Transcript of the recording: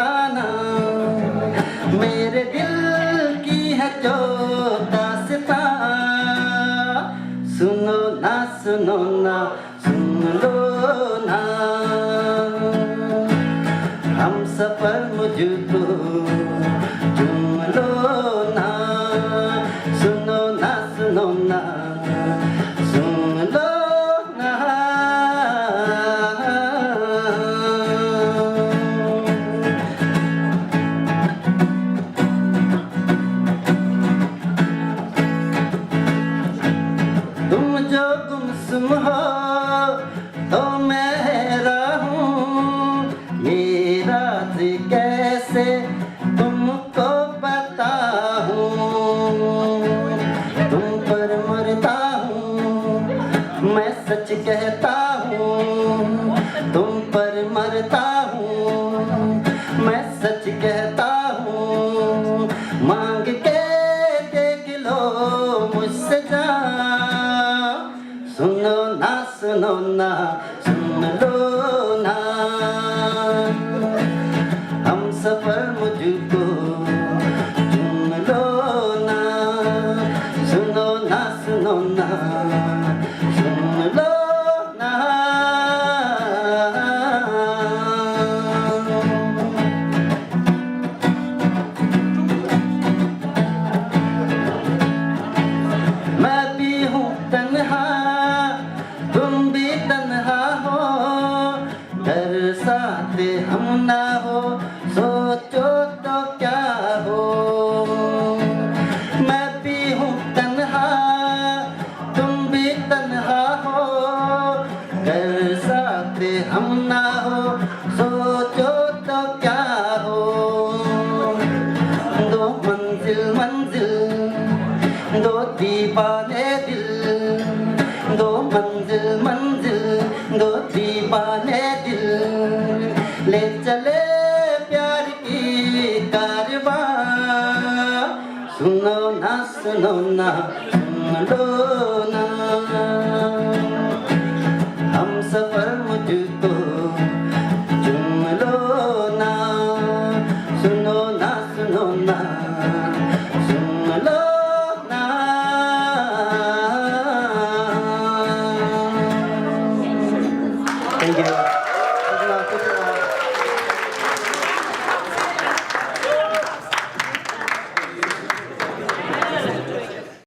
ठिकाना, मेरे दिल की है जो दास्तां। सुनो ना सुनो ना सुन लो ना, हम सफर मुझको चुम लो ना। सुनो ना सुनो ना सुन लो ना। तुम जो गुमसुम हो तो मैं हैरान हूँ, ये राज कैसे तुमको बताऊं। तुम पर मरता हूँ मैं सच कहता हूँ, तुम पर मरता हूँ मैं सच कहता हूँ। मांग के देख लो मुझसे जान, सुनो ना सुनो ना सुन लो ना, हम सफर मुझको चुन लो ना। सुनो ना सुनो ना सुन लो ना। मैं भी हूँ तन्हा तुम भी तन्हा हो, घर साथ हम ना हो सोचो तो क्या हो। मैं भी हूँ तन्हा तुम भी तन्हा हो, घर साथ हम ना हो सोचो तो क्या हो। दो मंजिल मंजिल दो दीवाने दिल, दो मंजिल मंजिल दो दीवाने दिल, ले चले प्यार की कारवां। सुनो ना सुनो ना सुन लो ना, हम सफर मुझको